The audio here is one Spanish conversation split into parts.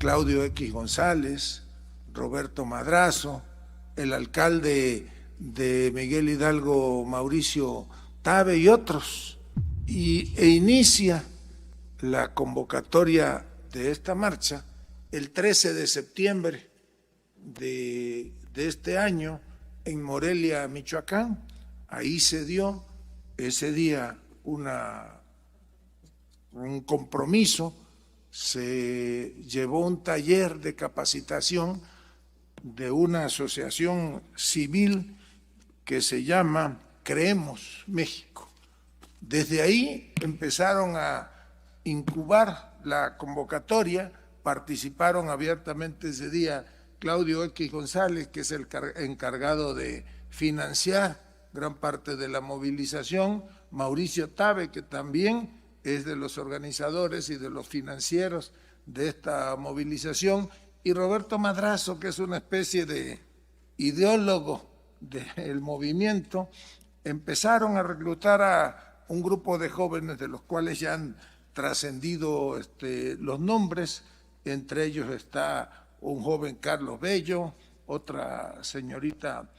Claudio X González, Roberto Madrazo, el alcalde de Miguel Hidalgo, Mauricio Tabe y otros, e inicia la convocatoria de esta marcha el 13 de septiembre de este año en Morelia, Michoacán. Ahí se dio ese día un compromiso, se llevó un taller de capacitación de una asociación civil que se llama Creemos México. Desde ahí empezaron a incubar la convocatoria, participaron abiertamente ese día Claudio X González, que es el encargado de financiar gran parte de la movilización, Mauricio Tabe, que también es de los organizadores y de los financieros de esta movilización, y Roberto Madrazo, que es una especie de ideólogo del movimiento. Empezaron a reclutar a un grupo de jóvenes de los cuales ya han trascendido los nombres. Entre ellos está un joven Carlos Bello, otra señorita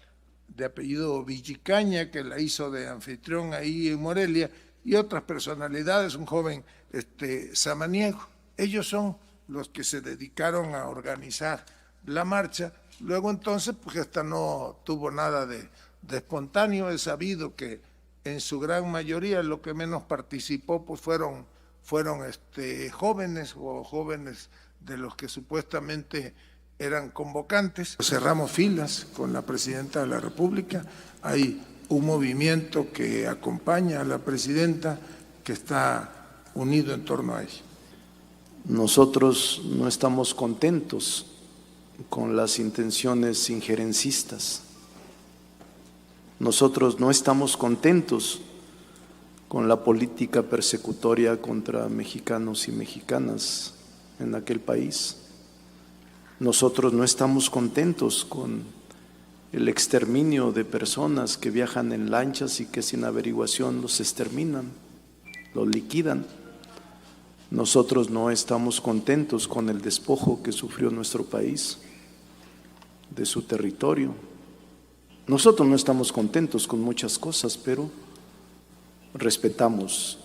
de apellido Villicaña, que la hizo de anfitrión ahí en Morelia, y otras personalidades, un joven Samaniego. Ellos son los que se dedicaron a organizar la marcha. Luego entonces, pues esta no tuvo nada de espontáneo. Es sabido que en su gran mayoría lo que menos participó pues fueron jóvenes o jóvenes de los que supuestamente eran convocantes. Cerramos filas con la presidenta de la República. Hay un movimiento que acompaña a la presidenta que está unido en torno a ella. Nosotros no estamos contentos con las intenciones injerencistas. Nosotros no estamos contentos con la política persecutoria contra mexicanos y mexicanas en aquel país. Nosotros no estamos contentos con el exterminio de personas que viajan en lanchas y que sin averiguación los exterminan, los liquidan. Nosotros no estamos contentos con el despojo que sufrió nuestro país de su territorio. Nosotros no estamos contentos con muchas cosas, pero respetamos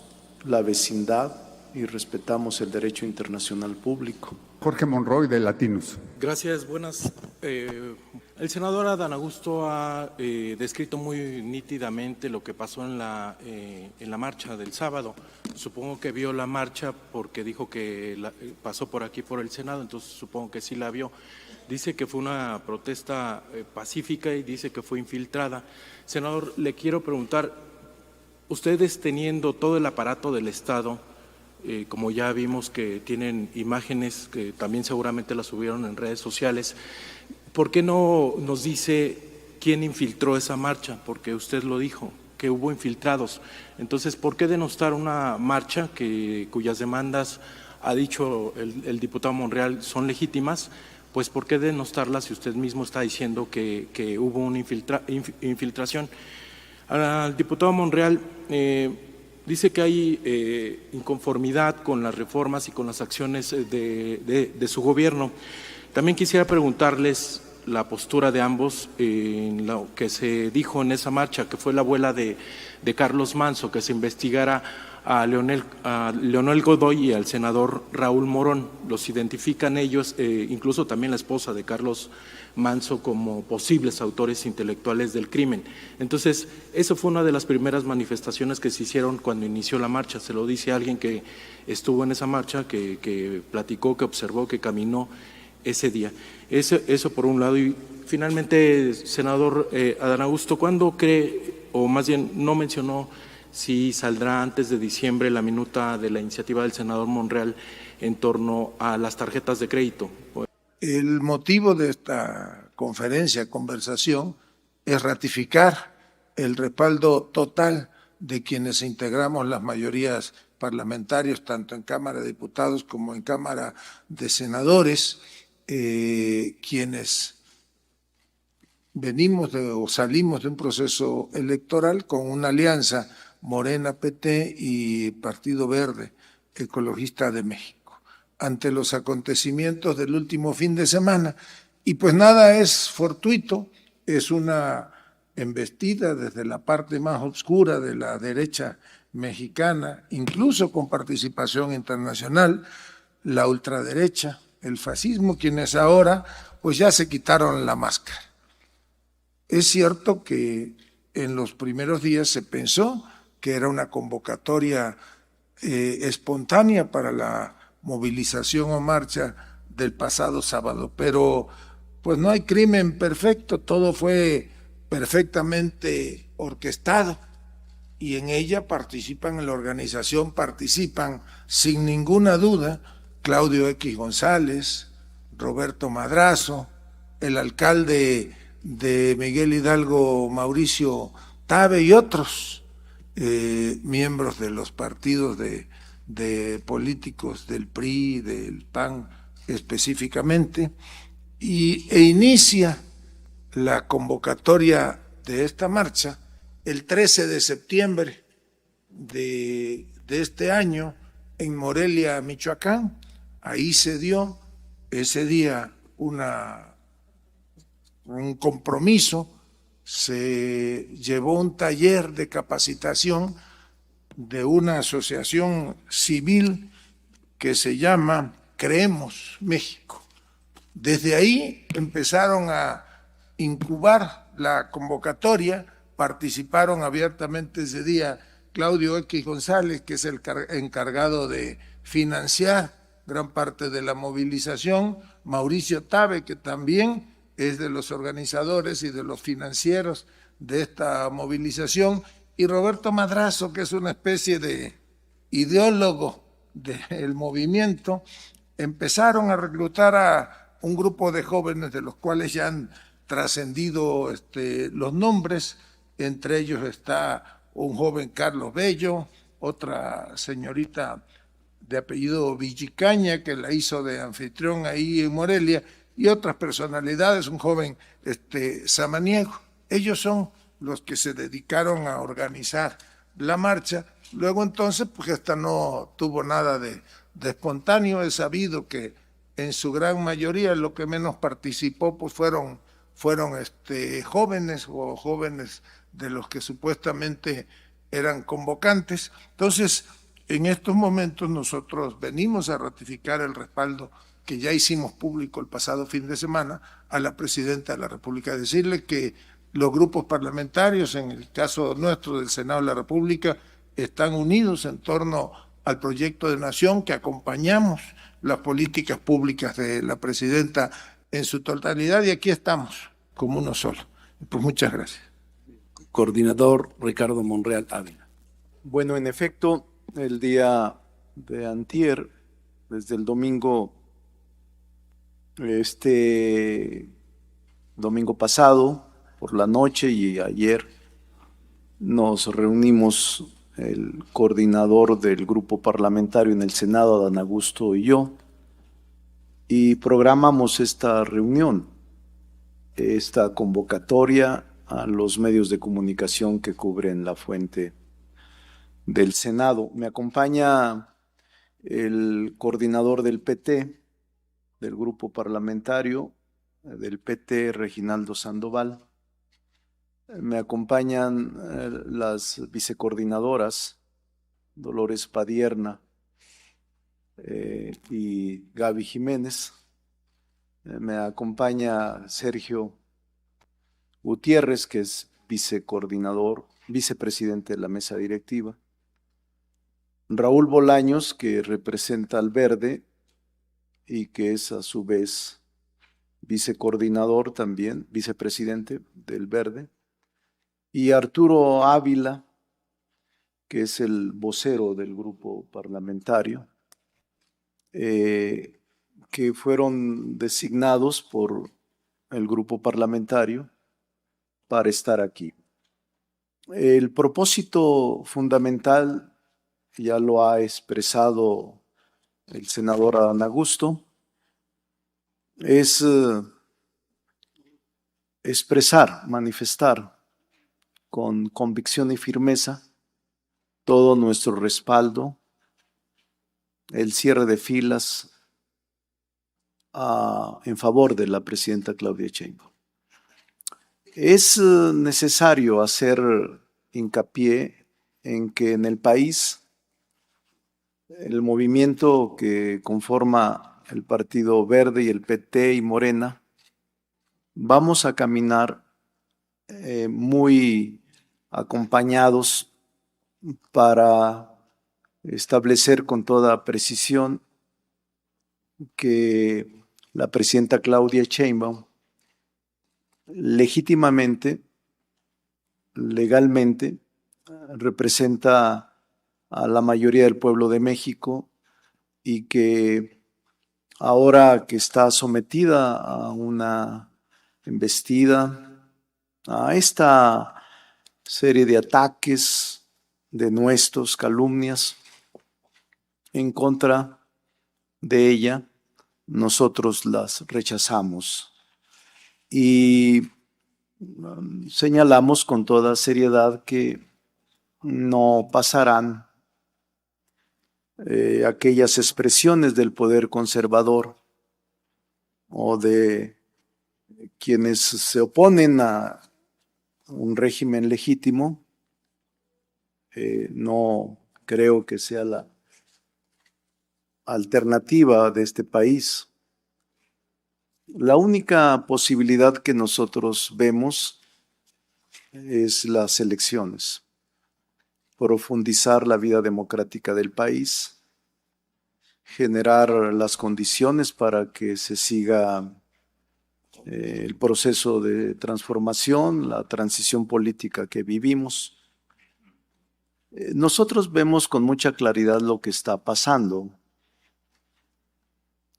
la vecindad y respetamos el derecho internacional público. Jorge Monroy, de Latinus. Gracias, buenas. El senador Adán Augusto ha descrito muy nítidamente lo que pasó en la marcha del sábado. Supongo que vio la marcha porque dijo que pasó por aquí por el Senado, entonces supongo que sí la vio. Dice que fue una protesta pacífica y dice que fue infiltrada. Senador, le quiero preguntar, ustedes teniendo todo el aparato del Estado, como ya vimos que tienen imágenes que también seguramente las subieron en redes sociales, ¿por qué no nos dice quién infiltró esa marcha? Porque usted lo dijo, que hubo infiltrados. Entonces, ¿por qué denostar una marcha cuyas demandas, ha dicho el diputado Monreal, son legítimas? Pues ¿por qué denostarla si usted mismo está diciendo que hubo una infiltración? Al diputado Monreal, dice que hay inconformidad con las reformas y con las acciones de su gobierno. También quisiera preguntarles la postura de ambos en lo que se dijo en esa marcha, que fue la abuela de Carlos Manso, que se investigara a Leonel Godoy y al senador Raúl Morón. Los identifican ellos, incluso también la esposa de Carlos Manso, como posibles autores intelectuales del crimen. Entonces, eso fue una de las primeras manifestaciones que se hicieron cuando inició la marcha. Se lo dice alguien que estuvo en esa marcha, que platicó, que observó, que caminó ese día. Eso por un lado. Y finalmente, senador Adán Augusto, ¿cuándo cree, o más bien no mencionó si saldrá antes de diciembre la minuta de la iniciativa del senador Monreal en torno a las tarjetas de crédito? El motivo de esta conversación, es ratificar el respaldo total de quienes integramos las mayorías parlamentarias, tanto en Cámara de Diputados como en Cámara de Senadores, quienes salimos de un proceso electoral con una alianza Morena, PT y Partido Verde Ecologista de México. ante los acontecimientos del último fin de semana. Y pues nada es fortuito, es una embestida desde la parte más oscura de la derecha mexicana, incluso con participación internacional, la ultraderecha, el fascismo, quienes ahora pues ya se quitaron la máscara. Es cierto que en los primeros días se pensó que era una convocatoria espontánea para la movilización o marcha del pasado sábado, pero pues no hay crimen perfecto, todo fue perfectamente orquestado y en ella participan, en la organización participan sin ninguna duda Claudio X González, Roberto Madrazo, el alcalde de Miguel Hidalgo, Mauricio Tabe, y otros miembros de los partidos de políticos del PRI, del PAN específicamente, e inicia la convocatoria de esta marcha el 13 de septiembre de este año en Morelia, Michoacán. Ahí se dio ese día un compromiso, se llevó un taller de capacitación de una asociación civil que se llama Creemos México. Desde ahí empezaron a incubar la convocatoria, participaron abiertamente ese día Claudio X González, que es el encargado de financiar gran parte de la movilización, Mauricio Tabe, que también es de los organizadores y de los financieros de esta movilización, y Roberto Madrazo, que es una especie de ideólogo del movimiento. Empezaron a reclutar a un grupo de jóvenes de los cuales ya han trascendido los nombres. Entre ellos está un joven Carlos Bello, otra señorita de apellido Villicaña, que la hizo de anfitrión ahí en Morelia, y otras personalidades, un joven Samaniego. Ellos son los que se dedicaron a organizar la marcha. Luego entonces, pues esta no tuvo nada de espontáneo. Es sabido que en su gran mayoría lo que menos participó pues fueron jóvenes o jóvenes de los que supuestamente eran convocantes. Entonces, en estos momentos nosotros venimos a ratificar el respaldo que ya hicimos público el pasado fin de semana a la Presidenta de la República, decirle que los grupos parlamentarios, en el caso nuestro del Senado de la República, están unidos en torno al proyecto de nación, que acompañamos las políticas públicas de la Presidenta en su totalidad, y aquí estamos como uno solo. Pues muchas gracias. Coordinador Ricardo Monreal Ávila. Bueno, en efecto, el día de antier, desde el domingo, domingo pasado, por la noche, y ayer nos reunimos el coordinador del grupo parlamentario en el Senado, Adán Augusto, y yo, y programamos esta reunión, esta convocatoria a los medios de comunicación que cubren la fuente del Senado. Me acompaña el coordinador del PT, del grupo parlamentario del PT, Reginaldo Sandoval. Me acompañan las vicecoordinadoras, Dolores Padierna y Gaby Jiménez. Me acompaña Sergio Gutiérrez, que es vicepresidente de la mesa directiva. Raúl Bolaños, que representa al Verde y que es a su vez vicecoordinador también, vicepresidente del Verde. Y Arturo Ávila, que es el vocero del grupo parlamentario, que fueron designados por el grupo parlamentario para estar aquí. El propósito fundamental ya lo ha expresado el senador Adán Augusto, es expresar, manifestar con convicción y firmeza todo nuestro respaldo, el cierre de filas en favor de la presidenta Claudia Sheinbaum. Es necesario hacer hincapié en que en el país el movimiento que conforma el Partido Verde y el PT y Morena, vamos a caminar muy acompañados para establecer con toda precisión que la presidenta Claudia Sheinbaum legítimamente, legalmente, representa a la mayoría del pueblo de México y que ahora que está sometida a una embestida, a esta serie de ataques, denuestos, calumnias en contra de ella, nosotros las rechazamos y señalamos con toda seriedad que no pasarán aquellas expresiones del poder conservador o de quienes se oponen a un régimen legítimo. No creo que sea la alternativa de este país. La única posibilidad que nosotros vemos es las elecciones, profundizar la vida democrática del país, generar las condiciones para que se siga el proceso de transformación, la transición política que vivimos. Nosotros vemos con mucha claridad lo que está pasando.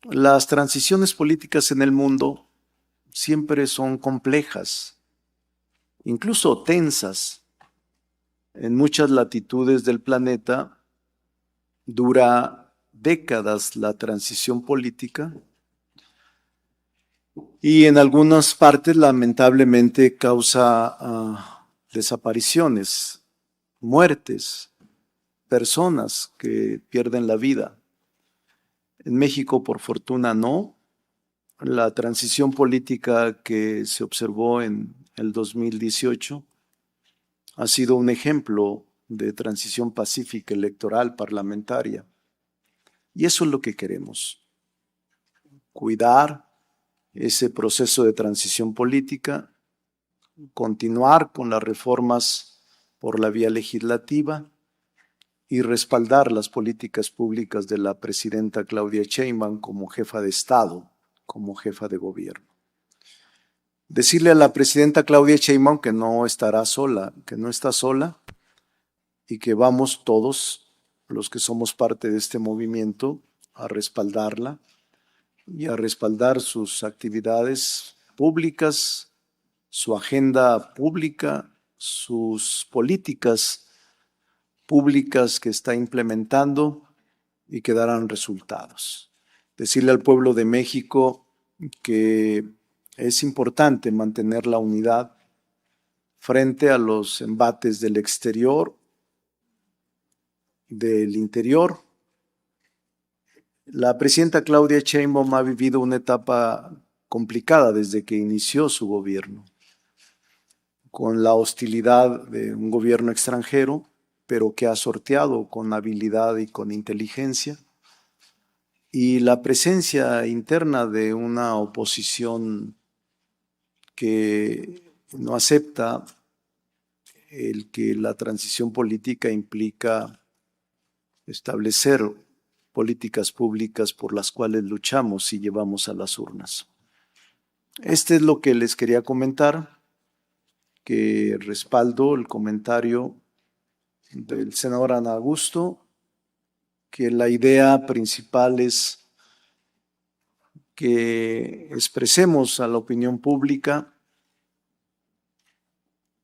Las transiciones políticas en el mundo siempre son complejas, incluso tensas. En muchas latitudes del planeta dura décadas la transición política y en algunas partes lamentablemente causa desapariciones, muertes, personas que pierden la vida. En México, por fortuna, no. La transición política que se observó en el 2018 ha sido un ejemplo de transición pacífica electoral parlamentaria. Y eso es lo que queremos, cuidar ese proceso de transición política, continuar con las reformas por la vía legislativa y respaldar las políticas públicas de la presidenta Claudia Sheinbaum como jefa de Estado, como jefa de gobierno. Decirle a la presidenta Claudia Sheinbaum que no estará sola, que no está sola y que vamos todos los que somos parte de este movimiento a respaldarla y a respaldar sus actividades públicas, su agenda pública, sus políticas públicas que está implementando y que darán resultados. Decirle al pueblo de México que es importante mantener la unidad frente a los embates del exterior, del interior. La presidenta Claudia Sheinbaum ha vivido una etapa complicada desde que inició su gobierno, con la hostilidad de un gobierno extranjero, pero que ha sorteado con habilidad y con inteligencia, y la presencia interna de una oposición que no acepta el que la transición política implica establecer políticas públicas por las cuales luchamos y llevamos a las urnas. Este es lo que les quería comentar, que respaldo el comentario del senador Adán Augusto, que la idea principal es que expresemos a la opinión pública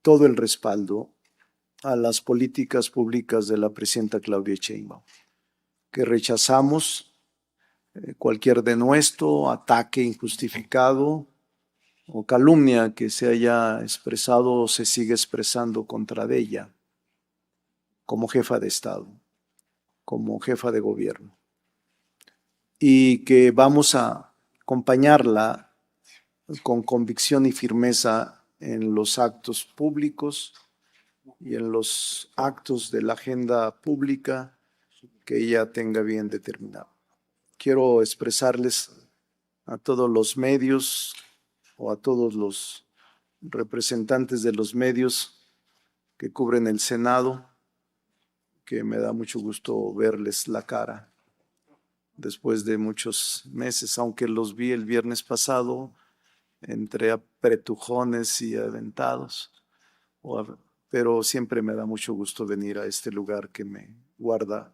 todo el respaldo a las políticas públicas de la presidenta Claudia Sheinbaum, que rechazamos cualquier denuesto, ataque injustificado o calumnia que se haya expresado o se sigue expresando contra de ella como jefa de Estado, como jefa de gobierno, y que vamos a acompañarla con convicción y firmeza en los actos públicos y en los actos de la agenda pública que ella tenga bien determinado. Quiero expresarles a todos los medios o a todos los representantes de los medios que cubren el Senado, que me da mucho gusto verles la cara después de muchos meses, aunque los vi el viernes pasado entre apretujones y aventados, pero siempre me da mucho gusto venir a este lugar que me guarda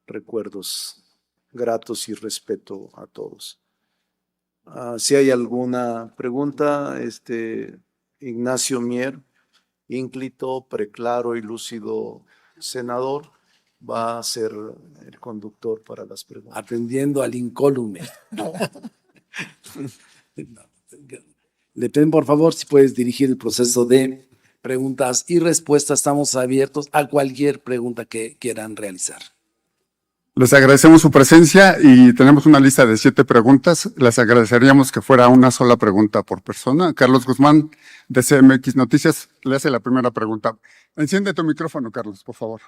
recuerdos gratos y respeto a todos. Si hay alguna pregunta, Ignacio Mier, ínclito, preclaro y lúcido senador, va a ser el conductor para las preguntas. Atendiendo al incólume. Le pido, por favor, si puedes dirigir el proceso de preguntas y respuestas. Estamos abiertos a cualquier pregunta que quieran realizar. Les agradecemos su presencia y tenemos una lista de 7 preguntas. Les agradeceríamos que fuera una sola pregunta por persona. Carlos Guzmán, de CMX Noticias, le hace la primera pregunta. Enciende tu micrófono, Carlos, por favor.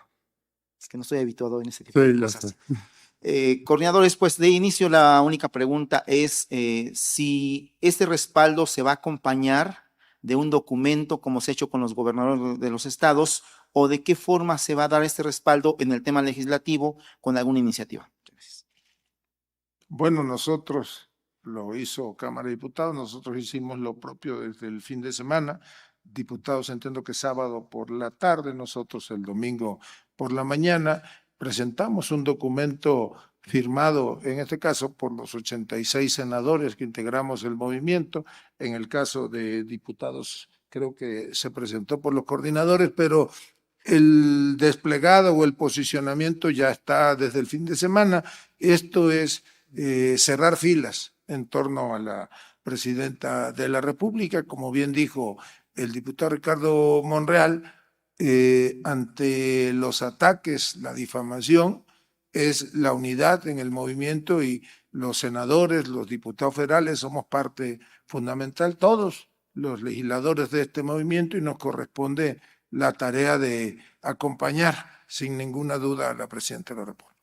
Es que no estoy habituado en ese tipo de Sí, ya cosas. está. Coordinadores, pues de inicio la única pregunta es si este respaldo se va a acompañar de un documento como se ha hecho con los gobernadores de los estados o de qué forma se va a dar este respaldo en el tema legislativo con alguna iniciativa. Gracias. Bueno, nosotros, lo hizo Cámara de Diputados, nosotros hicimos lo propio desde el fin de semana. Diputados, entiendo que sábado por la tarde, nosotros el domingo por la mañana, presentamos un documento firmado, en este caso, por los 86 senadores que integramos el movimiento. En el caso de diputados, creo que se presentó por los coordinadores, pero el desplegado o el posicionamiento ya está desde el fin de semana. Esto es cerrar filas en torno a la presidenta de la República, como bien dijo el diputado Ricardo Monreal, ante los ataques, la difamación, es la unidad en el movimiento y los senadores, los diputados federales somos parte fundamental, todos los legisladores de este movimiento, y nos corresponde la tarea de acompañar sin ninguna duda a la presidenta de la República.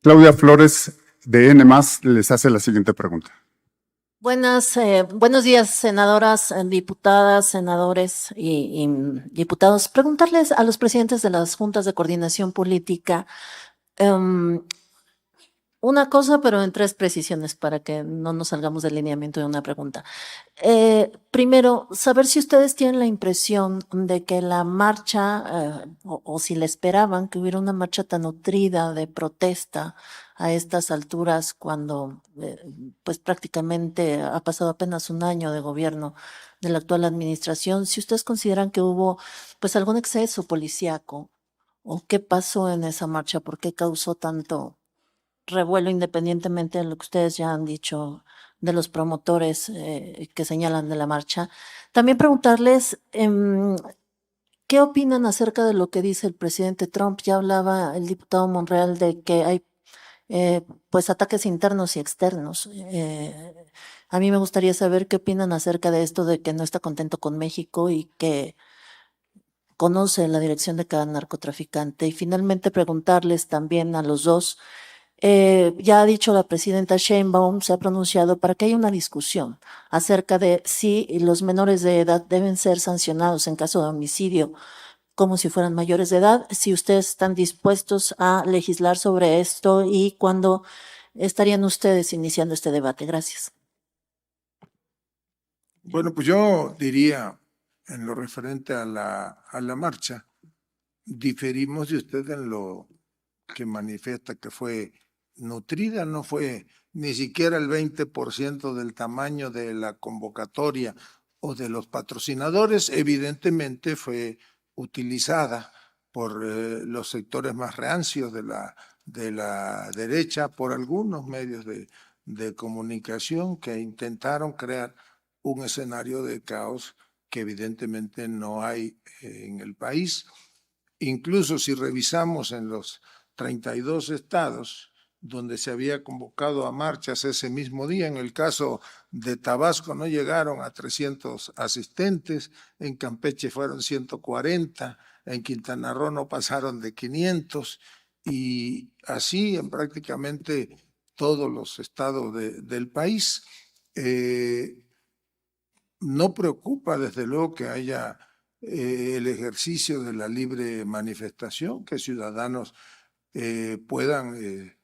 Claudia Flores, de N+, les hace la siguiente pregunta. Buenos días, senadoras, diputadas, senadores y diputados. Preguntarles a los presidentes de las juntas de coordinación política una cosa, pero en 3 precisiones para que no nos salgamos del lineamiento de una pregunta. Primero, saber si ustedes tienen la impresión de que la marcha, o si le esperaban que hubiera una marcha tan nutrida de protesta a estas alturas cuando pues prácticamente ha pasado apenas un año de gobierno de la actual administración, si ustedes consideran que hubo pues algún exceso policíaco o qué pasó en esa marcha, por qué causó tanto revuelo, independientemente de lo que ustedes ya han dicho de los promotores que señalan de la marcha. También preguntarles qué opinan acerca de lo que dice el presidente Trump. Ya hablaba el diputado Monreal de que hay pues ataques internos y externos. A mí me gustaría saber qué opinan acerca de esto, de que no está contento con México y que conoce la dirección de cada narcotraficante. Y finalmente preguntarles también a los dos, ya ha dicho la presidenta Sheinbaum, se ha pronunciado para que haya una discusión acerca de si los menores de edad deben ser sancionados en caso de homicidio como si fueran mayores de edad, si ustedes están dispuestos a legislar sobre esto y cuándo estarían ustedes iniciando este debate. Gracias. Bueno, pues yo diría, en lo referente a la marcha, diferimos de usted en lo que manifiesta que fue nutrida, no fue ni siquiera el 20% del tamaño de la convocatoria o de los patrocinadores. Evidentemente fue utilizada por los sectores más rancios de la derecha, por algunos medios de comunicación que intentaron crear un escenario de caos que evidentemente no hay en el país. Incluso si revisamos en los 32 estados donde se había convocado a marchas ese mismo día. En el caso de Tabasco no llegaron a 300 asistentes, en Campeche fueron 140, en Quintana Roo no pasaron de 500 y así en prácticamente todos los estados del país. No preocupa desde luego que haya el ejercicio de la libre manifestación, que ciudadanos puedan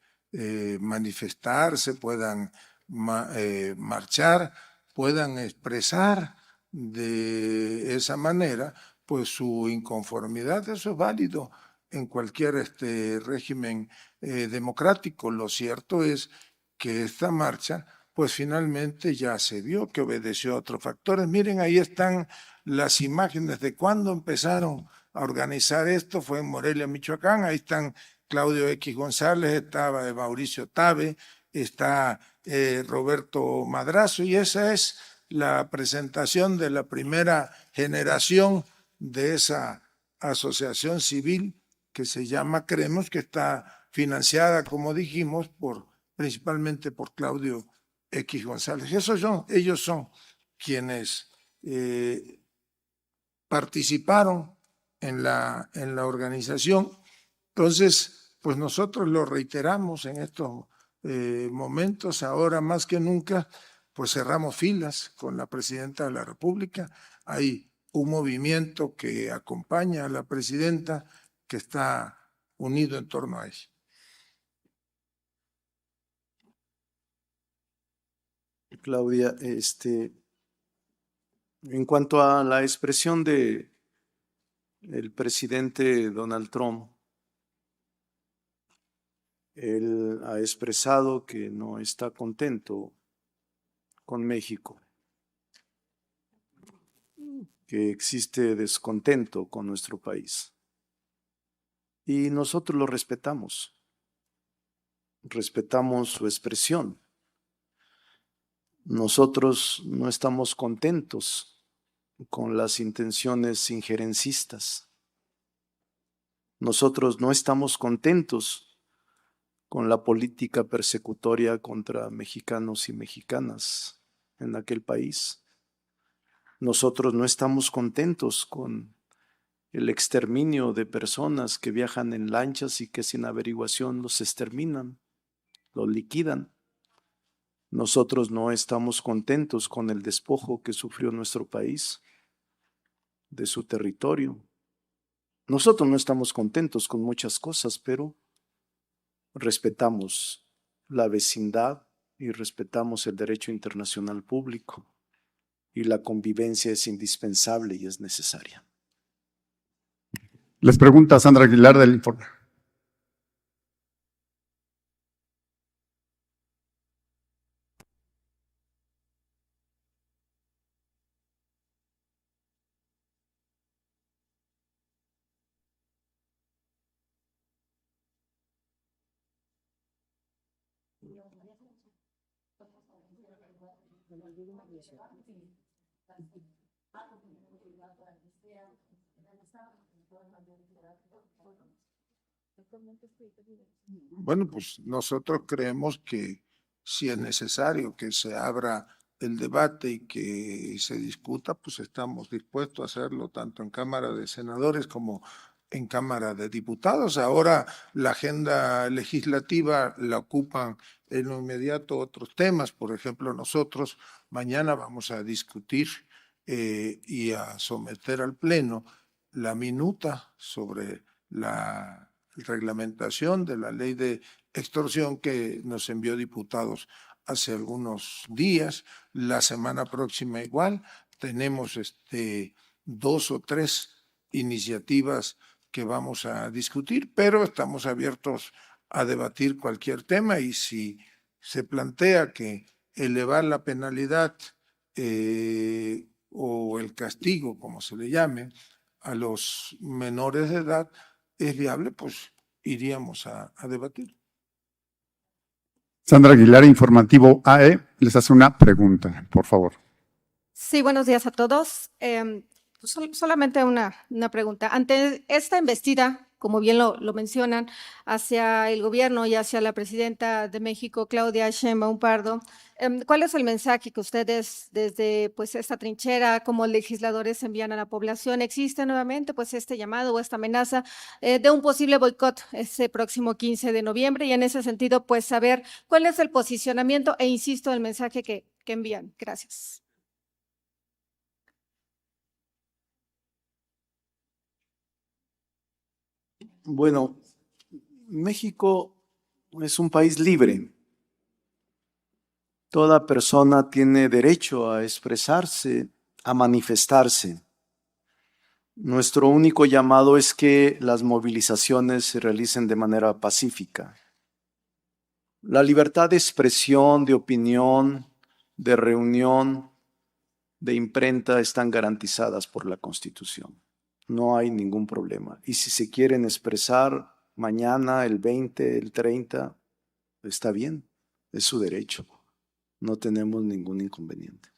manifestarse, puedan marchar, puedan expresar de esa manera pues su inconformidad. Eso es válido en cualquier régimen democrático. Lo cierto es que esta marcha pues finalmente ya se vio que obedeció a otros factores. Miren, ahí están las imágenes de cuando empezaron a organizar esto, fue en Morelia, Michoacán. Ahí están Claudio X González, estaba Mauricio Tabe, está Roberto Madrazo, y esa es la presentación de la primera generación de esa asociación civil que se llama Creemos, que está financiada, como dijimos, principalmente por Claudio X González. Ellos son quienes participaron en la organización. Entonces, pues nosotros lo reiteramos en estos momentos, ahora más que nunca, pues cerramos filas con la presidenta de la República. Hay un movimiento que acompaña a la presidenta que está unido en torno a ella. Claudia, en cuanto a la expresión de el presidente Donald Trump, él ha expresado que no está contento con México, que existe descontento con nuestro país. Y nosotros lo respetamos su expresión. Nosotros no estamos contentos con las intenciones injerencistas. Nosotros no estamos contentos con la política persecutoria contra mexicanos y mexicanas en aquel país. Nosotros no estamos contentos con el exterminio de personas que viajan en lanchas y que sin averiguación los exterminan, los liquidan. Nosotros no estamos contentos con el despojo que sufrió nuestro país de su territorio. Nosotros no estamos contentos con muchas cosas, pero respetamos la vecindad y respetamos el derecho internacional público, y la convivencia es indispensable y es necesaria. Les pregunta Sandra Aguilar del Informe. Bueno, pues nosotros creemos que si es necesario que se abra el debate y que se discuta, pues estamos dispuestos a hacerlo tanto en Cámara de Senadores como en Cámara de Diputados. Ahora la agenda legislativa la ocupan en lo inmediato otros temas. Por ejemplo, nosotros mañana vamos a discutir y a someter al Pleno la minuta sobre la reglamentación de la ley de extorsión que nos envió diputados hace algunos días. La semana próxima igual tenemos 2 o 3 iniciativas que vamos a discutir, pero estamos abiertos a debatir cualquier tema, y si se plantea que elevar la penalidad o el castigo, como se le llame, a los menores de edad es viable, pues iríamos a debatir. Sandra Aguilar, Informativo AE, les hace una pregunta, por favor. Sí, buenos días a todos. Solamente una pregunta. Ante esta embestida como bien lo mencionan, hacia el gobierno y hacia la presidenta de México, Claudia Sheinbaum Pardo. ¿Cuál es el mensaje que ustedes desde pues esta trinchera como legisladores envían a la población? ¿Existe nuevamente pues este llamado o esta amenaza de un posible boicot ese próximo 15 de noviembre? Y en ese sentido, pues saber cuál es el posicionamiento e insisto, el mensaje que envían. Gracias. Bueno, México es un país libre. Toda persona tiene derecho a expresarse, a manifestarse. Nuestro único llamado es que las movilizaciones se realicen de manera pacífica. La libertad de expresión, de opinión, de reunión, de imprenta están garantizadas por la Constitución. No hay ningún problema. Y si se quieren expresar mañana, el 20, el 30, está bien, es su derecho. No tenemos ningún inconveniente.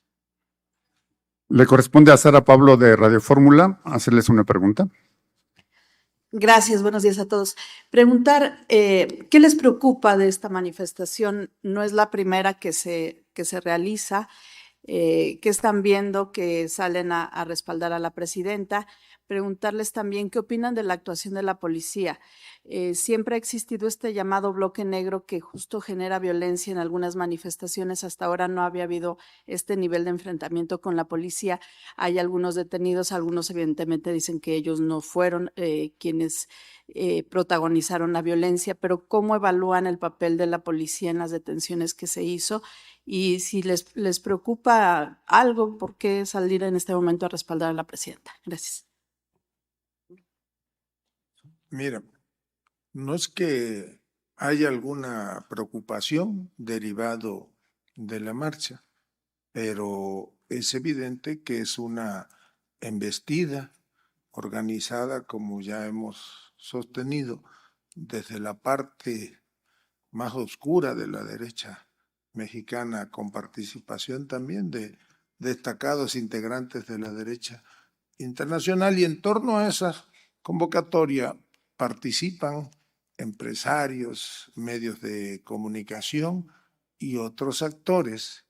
Le corresponde a Sara Pablo de Radio Fórmula hacerles una pregunta. Gracias, buenos días a todos. Preguntar, ¿qué les preocupa de esta manifestación? No es la primera que se realiza. ¿Qué están viendo que salen a respaldar a la presidenta? Preguntarles también qué opinan de la actuación de la policía. Siempre ha existido este llamado bloque negro que justo genera violencia en algunas manifestaciones. Hasta ahora no había habido este nivel de enfrentamiento con la policía. Hay algunos detenidos, algunos evidentemente dicen que ellos no fueron quienes protagonizaron la violencia, pero ¿cómo evalúan el papel de la policía en las detenciones que se hizo? Y si les preocupa algo, ¿por qué salir en este momento a respaldar a la presidenta? Gracias. Mira, no es que haya alguna preocupación derivado de la marcha, pero es evidente que es una embestida organizada, como ya hemos sostenido, desde la parte más oscura de la derecha mexicana, con participación también de destacados integrantes de la derecha internacional, y en torno a esa convocatoria participan empresarios, medios de comunicación y otros actores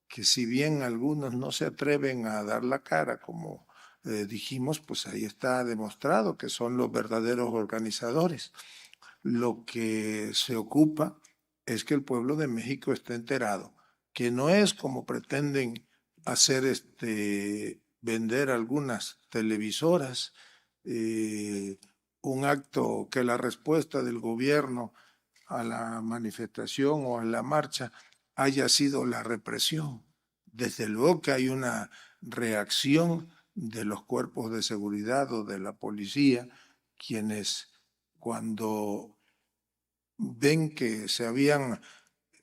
que, si bien algunos no se atreven a dar la cara, como dijimos, pues ahí está demostrado que son los verdaderos organizadores. Lo que se ocupa es que el pueblo de México esté enterado, que no es como pretenden hacer vender algunas televisoras, un acto que la respuesta del gobierno a la manifestación o a la marcha haya sido la represión. Desde luego que hay una reacción de los cuerpos de seguridad o de la policía, quienes cuando ven que se habían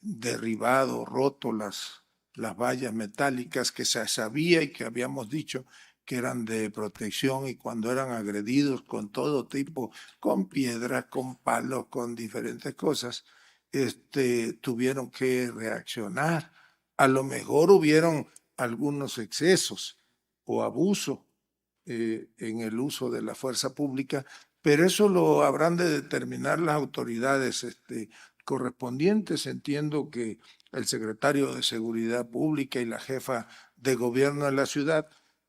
derribado, roto las vallas metálicas que se sabía y que habíamos dicho que eran de protección, y cuando eran agredidos con todo tipo, con piedras, con palos, con diferentes cosas, tuvieron que reaccionar. A lo mejor hubieron algunos excesos o abuso en el uso de la fuerza pública, pero eso lo habrán de determinar las autoridades correspondientes. Entiendo que el secretario de Seguridad Pública y la jefa de gobierno de la ciudad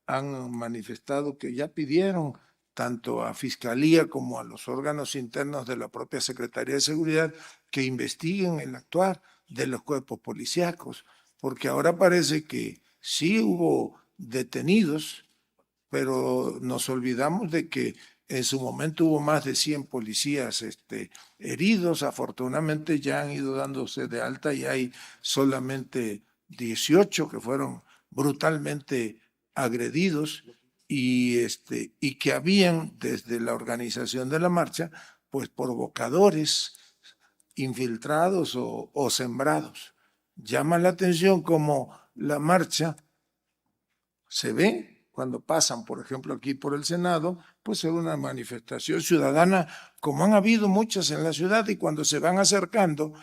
han manifestado que ya pidieron tanto a Fiscalía como a los órganos internos de la propia Secretaría de Seguridad que investiguen el actuar de los cuerpos policíacos, porque ahora parece que sí hubo detenidos, pero nos olvidamos de que en su momento hubo más de 100 policías heridos. Afortunadamente ya han ido dándose de alta y hay solamente 18 que fueron brutalmente agredidos y que habían desde la organización de la marcha pues provocadores infiltrados o sembrados. Llama la atención cómo la marcha se ve cuando pasan, por ejemplo, aquí por el Senado, pues es una manifestación ciudadana, como han habido muchas en la ciudad, y cuando se van acercando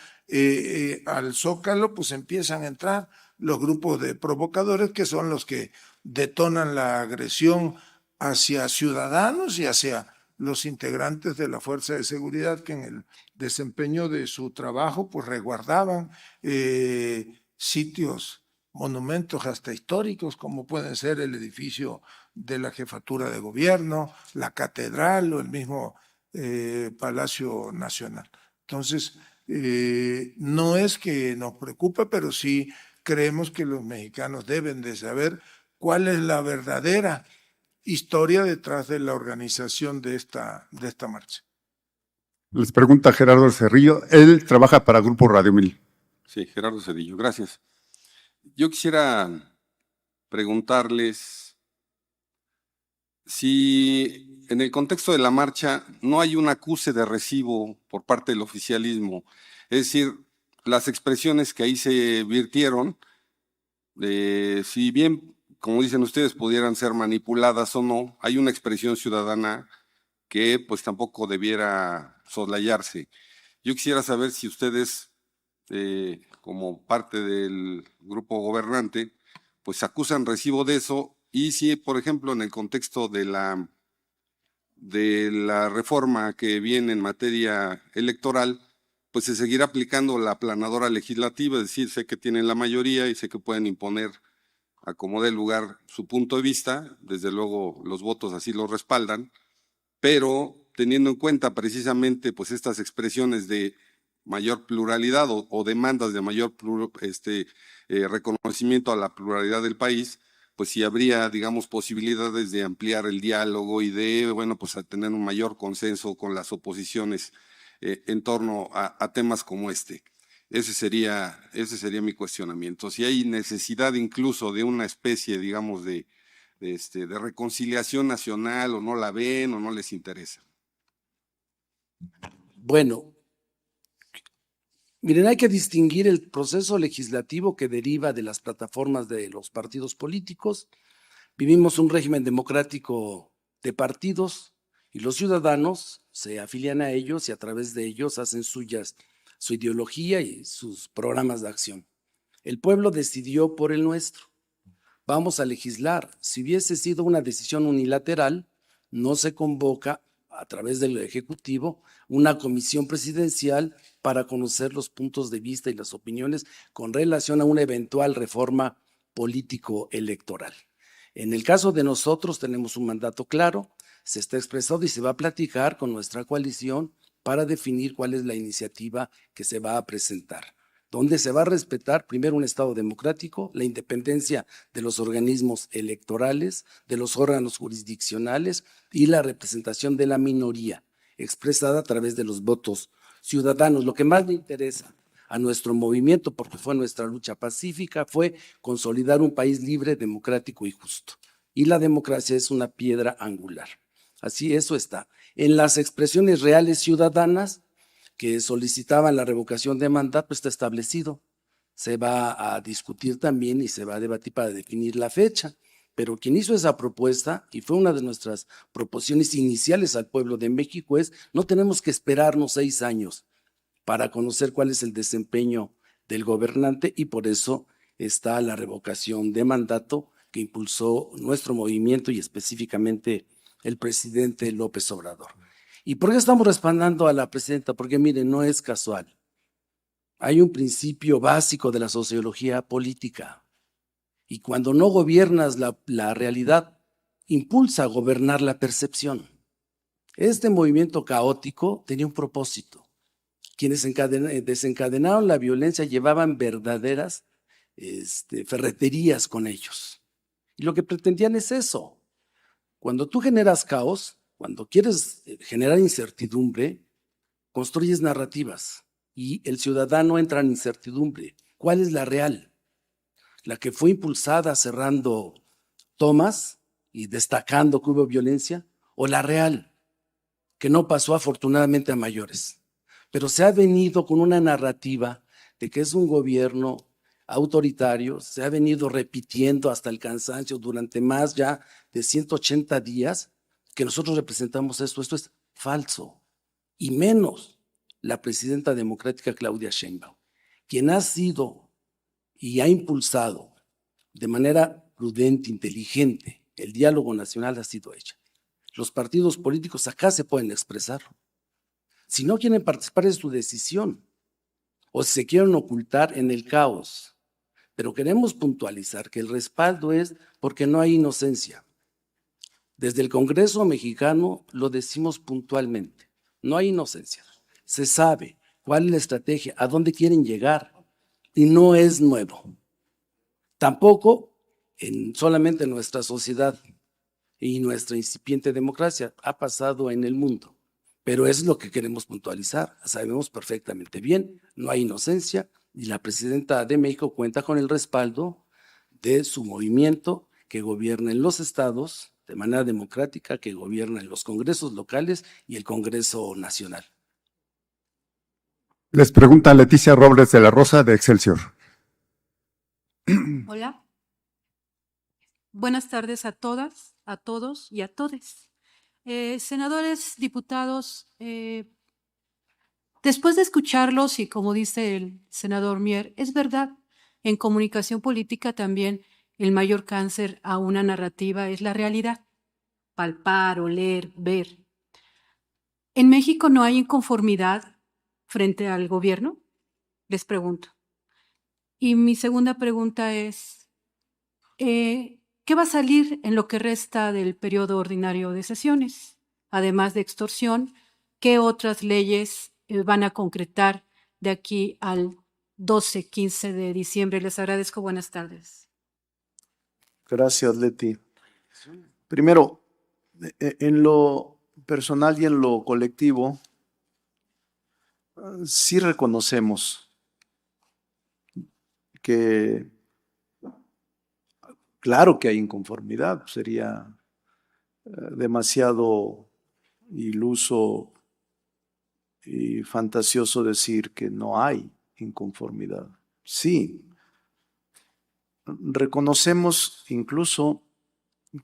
al Zócalo, pues empiezan a entrar los grupos de provocadores que son los que detonan la agresión hacia ciudadanos y hacia los integrantes de la Fuerza de Seguridad que en el desempeño de su trabajo pues resguardaban sitios, monumentos hasta históricos, como pueden ser el edificio de la Jefatura de Gobierno, la Catedral o el mismo Palacio Nacional. Entonces, no es que nos preocupe, pero sí creemos que los mexicanos deben de saber cuál es la verdadera historia detrás de la organización de esta marcha. Les pregunta Gerardo Cerrillo, él trabaja para Grupo Radio 1000. Sí, Gerardo Cedillo, gracias. Yo quisiera preguntarles si en el contexto de la marcha no hay un acuse de recibo por parte del oficialismo, es decir, las expresiones que ahí se virtieron, si bien, como dicen ustedes, pudieran ser manipuladas o no, hay una expresión ciudadana que pues tampoco debiera soslayarse. Yo quisiera saber si ustedes, como parte del grupo gobernante, pues acusan recibo de eso, y si, por ejemplo, en el contexto de la reforma que viene en materia electoral, pues se seguirá aplicando la aplanadora legislativa, es decir, sé que tienen la mayoría y sé que pueden imponer a como dé lugar su punto de vista, desde luego los votos así lo respaldan, pero teniendo en cuenta precisamente pues estas expresiones de mayor pluralidad o demandas de mayor reconocimiento a la pluralidad del país, pues sí habría, digamos, posibilidades de ampliar el diálogo y de, bueno, pues a tener un mayor consenso con las oposiciones en torno a temas como este. Ese sería mi cuestionamiento. Si hay necesidad incluso de una especie, digamos, de reconciliación nacional, o no la ven o no les interesa. Bueno, miren, hay que distinguir el proceso legislativo que deriva de las plataformas de los partidos políticos. Vivimos un régimen democrático de partidos y los ciudadanos se afilian a ellos y a través de ellos hacen suyas su ideología y sus programas de acción. El pueblo decidió por el nuestro. Vamos a legislar. Si hubiese sido una decisión unilateral, no se convoca a través del Ejecutivo una comisión presidencial para conocer los puntos de vista y las opiniones con relación a una eventual reforma político-electoral. En el caso de nosotros tenemos un mandato claro, se está expresado y se va a platicar con nuestra coalición para definir cuál es la iniciativa que se va a presentar, donde se va a respetar primero un Estado democrático, la independencia de los organismos electorales, de los órganos jurisdiccionales y la representación de la minoría, expresada a través de los votos ciudadanos. Lo que más le interesa a nuestro movimiento, porque fue nuestra lucha pacífica, fue consolidar un país libre, democrático y justo. Y la democracia es una piedra angular. Así eso está. En las expresiones reales ciudadanas que solicitaban la revocación de mandato, pues está establecido. Se va a discutir también y se va a debatir para definir la fecha. Pero quien hizo esa propuesta, y fue una de nuestras proposiciones iniciales al pueblo de México, es no tenemos que esperarnos 6 años para conocer cuál es el desempeño del gobernante, y por eso está la revocación de mandato que impulsó nuestro movimiento y específicamente el presidente López Obrador. ¿Y por qué estamos respaldando a la presidenta? Porque miren, no es casual. Hay un principio básico de la sociología política, y cuando no gobiernas la realidad, impulsa a gobernar la percepción. Este movimiento caótico tenía un propósito. Quienes desencadenaron la violencia llevaban verdaderas ferreterías con ellos. Y lo que pretendían es eso. Cuando tú generas caos, cuando quieres generar incertidumbre, construyes narrativas y el ciudadano entra en incertidumbre. ¿Cuál es la real? ¿La que fue impulsada cerrando tomas y destacando que hubo violencia? ¿O la real, que no pasó afortunadamente a mayores? Pero se ha venido con una narrativa de que es un gobierno autoritario, se ha venido repitiendo hasta el cansancio durante más ya de 180 días que nosotros representamos esto. Esto es falso, y menos la presidenta democrática Claudia Sheinbaum, quien ha sido y ha impulsado de manera prudente, inteligente, el diálogo nacional ha sido ella. Los partidos políticos acá se pueden expresar. Si no quieren participar es su decisión, o si se quieren ocultar en el caos. Pero queremos puntualizar que el respaldo es porque no hay inocencia. Desde el Congreso mexicano lo decimos puntualmente, no hay inocencia. Se sabe cuál es la estrategia, a dónde quieren llegar, y no es nuevo. Tampoco solamente en nuestra sociedad y nuestra incipiente democracia, ha pasado en el mundo. Pero es lo que queremos puntualizar. Sabemos perfectamente bien, no hay inocencia y la presidenta de México cuenta con el respaldo de su movimiento que gobierna en los estados de manera democrática, que gobierna en los congresos locales y el Congreso Nacional. Les pregunta Leticia Robles de la Rosa de Excelsior. Hola. Buenas tardes a todas, a todos y a todes. Senadores, diputados, después de escucharlos y como dice el senador Mier, es verdad, en comunicación política también el mayor cáncer a una narrativa es la realidad, palpar, oler, ver. ¿En México no hay inconformidad frente al gobierno? Les pregunto. Y mi segunda pregunta es, ¿qué va a salir en lo que resta del periodo ordinario de sesiones? Además de extorsión, ¿qué otras leyes van a concretar de aquí al 12-15 de diciembre? Les agradezco. Buenas tardes. Gracias, Leti. Primero, en lo personal y en lo colectivo, sí reconocemos que, claro que hay inconformidad, sería demasiado iluso y fantasioso decir que no hay inconformidad. Sí, reconocemos incluso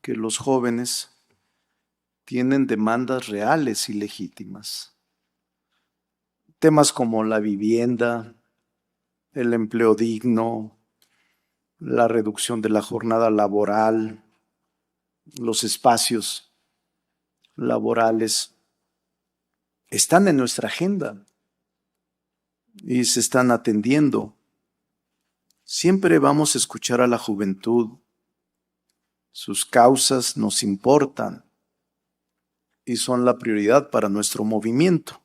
que los jóvenes tienen demandas reales y legítimas. Temas como la vivienda, el empleo digno, la reducción de la jornada laboral, los espacios laborales, están en nuestra agenda y se están atendiendo. Siempre vamos a escuchar a la juventud. Sus causas nos importan y son la prioridad para nuestro movimiento.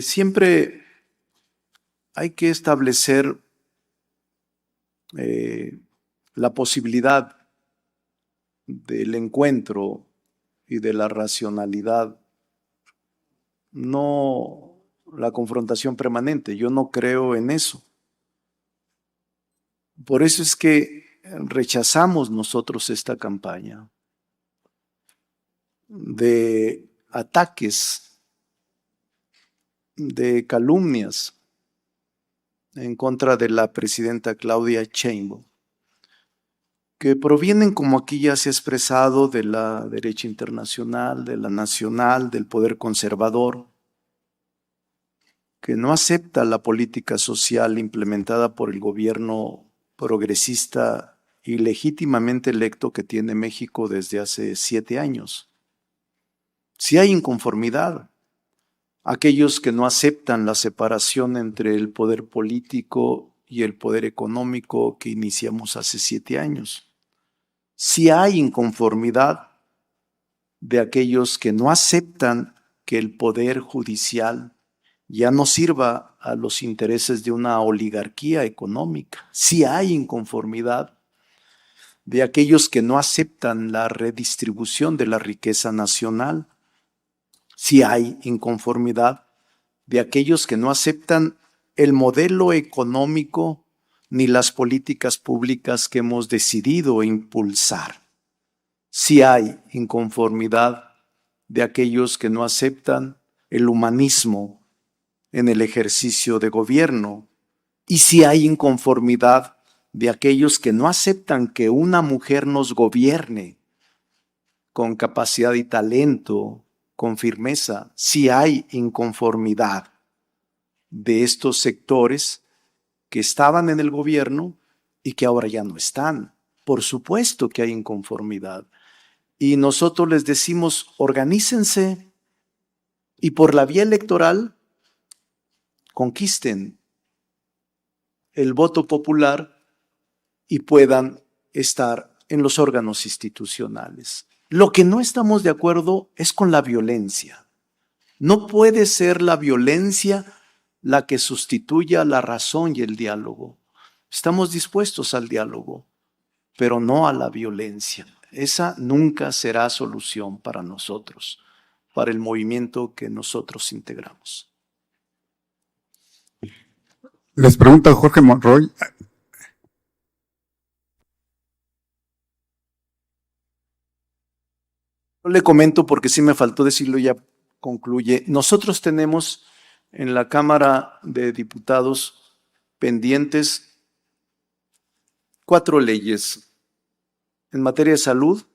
Siempre hay que establecer la posibilidad del encuentro y de la racionalidad, no la confrontación permanente. Yo no creo en eso. Por eso es que rechazamos nosotros esta campaña de ataques, de calumnias en contra de la presidenta Claudia Sheinbaum, que provienen, como aquí ya se ha expresado, de la derecha internacional, de la nacional, del poder conservador, que no acepta la política social implementada por el gobierno progresista y legítimamente electo que tiene México desde hace 7 años. Si hay inconformidad, aquellos que no aceptan la separación entre el poder político y el poder económico que iniciamos hace 7 años. Si hay inconformidad de aquellos que no aceptan que el poder judicial ya no sirva a los intereses de una oligarquía económica. Si hay inconformidad de aquellos que no aceptan la redistribución de la riqueza nacional. Si hay inconformidad de aquellos que no aceptan el modelo económico ni las políticas públicas que hemos decidido impulsar. Si hay inconformidad de aquellos que no aceptan el humanismo en el ejercicio de gobierno. Y si hay inconformidad de aquellos que no aceptan que una mujer nos gobierne con capacidad y talento, con firmeza. Si hay inconformidad de estos sectores que estaban en el gobierno y que ahora ya no están. Por supuesto que hay inconformidad. Y nosotros les decimos, organícense y por la vía electoral conquisten el voto popular y puedan estar en los órganos institucionales. Lo que no estamos de acuerdo es con la violencia. No puede ser la violencia la que sustituya la razón y el diálogo. Estamos dispuestos al diálogo, pero no a la violencia. Esa nunca será solución para nosotros, para el movimiento que nosotros integramos. Les pregunta Jorge Monroy. Le comento porque sí me faltó decirlo, ya concluye. Nosotros tenemos en la Cámara de Diputados pendientes 4 leyes. En materia de salud,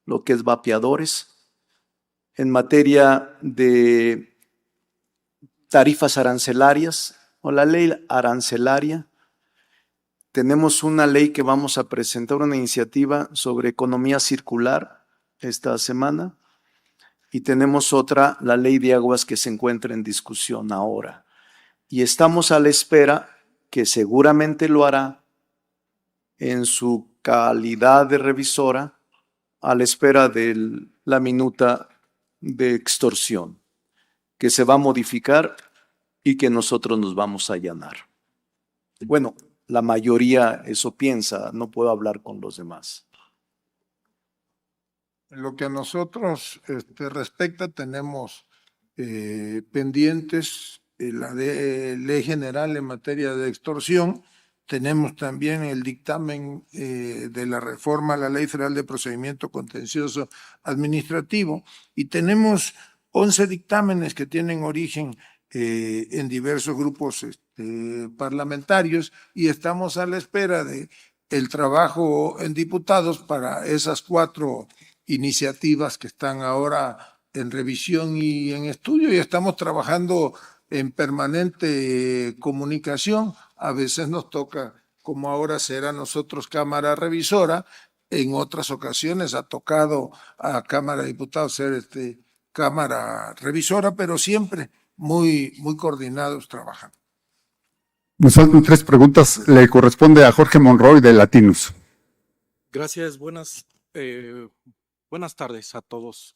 lo que es vapeadores. En materia de tarifas arancelarias o la ley arancelaria. Tenemos una ley que vamos a presentar, una iniciativa sobre economía circular esta semana. Y tenemos otra, la ley de aguas, que se encuentra en discusión ahora. Y estamos a la espera, que seguramente lo hará en su calidad de revisora, a la espera de la minuta de extorsión, que se va a modificar y que nosotros nos vamos a allanar. Bueno, la mayoría eso piensa, no puedo hablar con los demás. En lo que a nosotros respecta, tenemos pendientes la ley general en materia de extorsión. Tenemos también el dictamen de la reforma a la Ley Federal de Procedimiento Contencioso Administrativo y tenemos 11 dictámenes que tienen origen en diversos grupos parlamentarios y estamos a la espera de el trabajo en diputados para esas 4 iniciativas que están ahora en revisión y en estudio, y estamos trabajando en permanente comunicación. A veces nos toca, como ahora será nosotros Cámara Revisora, en otras ocasiones ha tocado a Cámara de Diputados ser Cámara Revisora, pero siempre muy coordinados trabajando. Nos faltan 3 preguntas. Le corresponde a Jorge Monroy de Latinus. Gracias, buenas tardes a todos.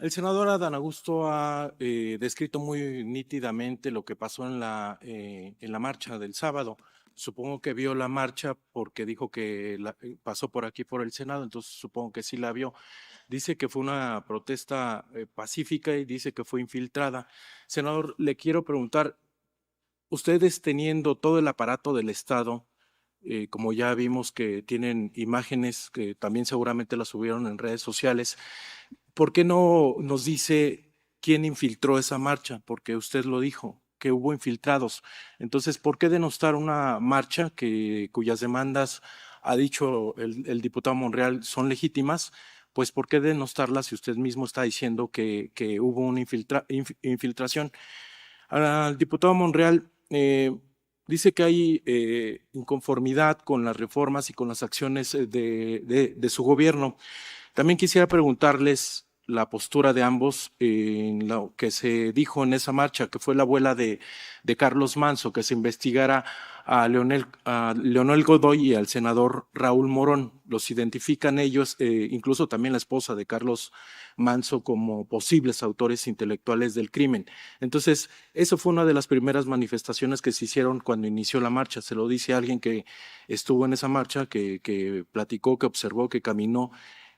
El senador Adán Augusto ha descrito muy nítidamente lo que pasó en la marcha del sábado. Supongo que vio la marcha porque dijo que pasó por aquí por el Senado, entonces supongo que sí la vio. Dice que fue una protesta pacífica y dice que fue infiltrada. Senador, le quiero preguntar, ustedes teniendo todo el aparato del Estado, como ya vimos que tienen imágenes que también seguramente las subieron en redes sociales, ¿por qué no nos dice quién infiltró esa marcha? Porque usted lo dijo, que hubo infiltrados. Entonces, ¿por qué denostar una marcha cuyas demandas, ha dicho el diputado Monreal, son legítimas? Pues, ¿por qué denostarla si usted mismo está diciendo que hubo una infiltración? Al diputado Monreal, dice que hay inconformidad con las reformas y con las acciones de su gobierno. También quisiera preguntarles la postura de ambos en lo que se dijo en esa marcha, que fue la abuela de Carlos Manso, que se investigara a Leonel Godoy y al senador Raúl Morón. Los identifican ellos, incluso también la esposa de Carlos Manso, como posibles autores intelectuales del crimen. Entonces, eso fue una de las primeras manifestaciones que se hicieron cuando inició la marcha. Se lo dice alguien que estuvo en esa marcha, que platicó, que observó, que caminó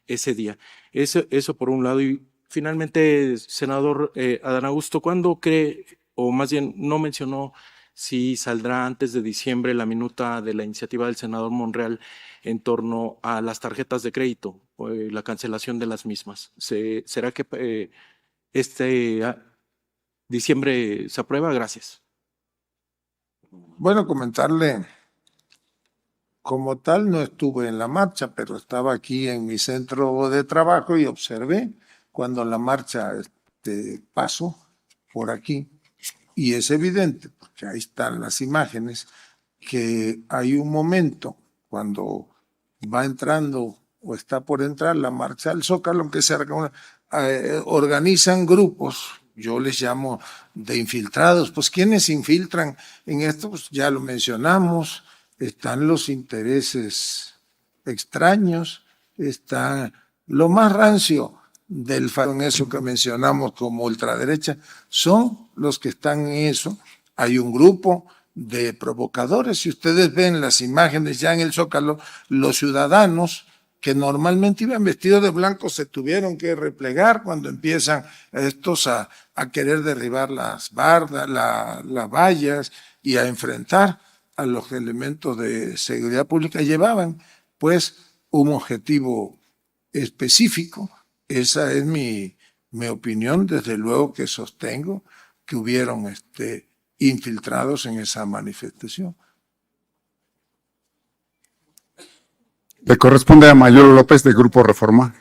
ese día. Eso por un lado. Y finalmente, senador Adán Augusto, ¿cuándo cree, o más bien no mencionó si saldrá antes de diciembre la minuta de la iniciativa del senador Monreal en torno a las tarjetas de crédito, la cancelación de las mismas? ¿Será que diciembre se aprueba? Gracias. Bueno, comentarle, como tal no estuve en la marcha, pero estaba aquí en mi centro de trabajo y observé cuando la marcha pasó por aquí. Y es evidente, porque ahí están las imágenes, que hay un momento cuando va entrando o está por entrar la marcha al Zócalo, aunque se organizan grupos, yo les llamo de infiltrados. Pues ¿quiénes infiltran en esto? Pues ya lo mencionamos, están los intereses extraños, está lo más rancio del en eso que mencionamos como ultraderecha, son los que están en eso. Hay un grupo de provocadores. Si ustedes ven las imágenes ya en el Zócalo, los ciudadanos que normalmente iban vestidos de blanco se tuvieron que replegar cuando empiezan estos a querer derribar las bardas, las vallas y a enfrentar a los elementos de seguridad pública. Llevaban pues un objetivo específico. Esa es mi opinión, desde luego que sostengo que hubieron infiltrados en esa manifestación. Le corresponde a Mayolo López de Grupo Reforma.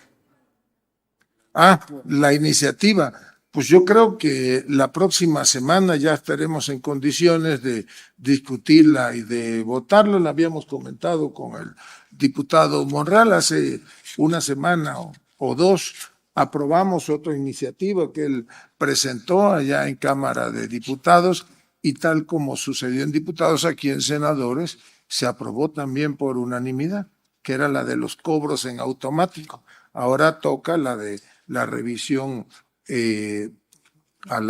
La iniciativa. Pues yo creo que la próxima semana ya estaremos en condiciones de discutirla y de votarla. La habíamos comentado con el diputado Monreal hace una semana o dos. Aprobamos otra iniciativa que él presentó allá en Cámara de Diputados y tal como sucedió en diputados, aquí en senadores se aprobó también por unanimidad, que era la de los cobros en automático. Ahora toca la de la revisión a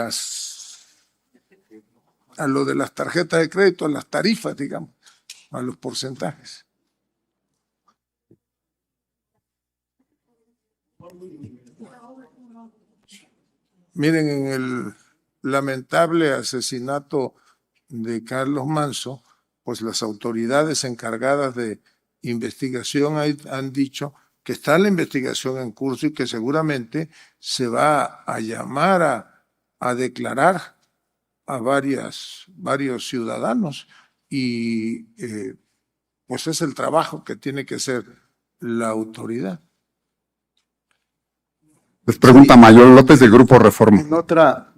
lo de las tarjetas de crédito, a las tarifas, digamos, a los porcentajes. Miren, en el lamentable asesinato de Carlos Manso, pues las autoridades encargadas de investigación han dicho que está la investigación en curso y que seguramente se va a llamar a declarar a varios ciudadanos y pues es el trabajo que tiene que hacer la autoridad. Les pregunta Mayolo López de Grupo Reforma. En otra...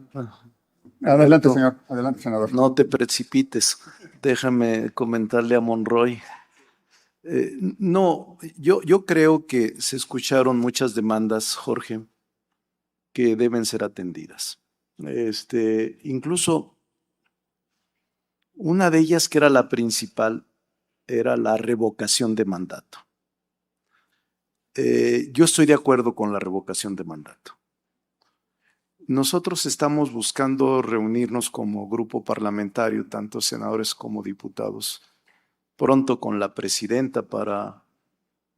Adelante, señor. Adelante, senador. No te precipites. Déjame comentarle a Monroy. No, yo creo que se escucharon muchas demandas, Jorge, que deben ser atendidas. Incluso una de ellas, que era la principal, era la revocación de mandato. Yo estoy de acuerdo con la revocación de mandato. Nosotros estamos buscando reunirnos como grupo parlamentario, tanto senadores como diputados, pronto con la presidenta para...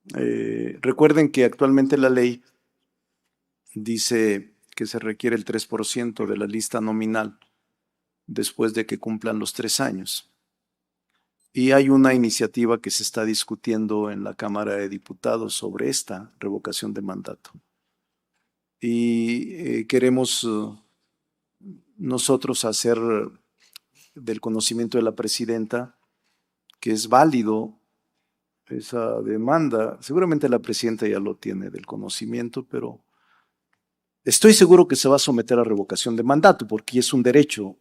recuerden que actualmente la ley dice que se requiere el 3% de la lista nominal después de que cumplan los 3 años. Y hay una iniciativa que se está discutiendo en la Cámara de Diputados sobre esta revocación de mandato. Y queremos nosotros hacer del conocimiento de la presidenta que es válido esa demanda. Seguramente la presidenta ya lo tiene del conocimiento, pero estoy seguro que se va a someter a revocación de mandato porque es un derecho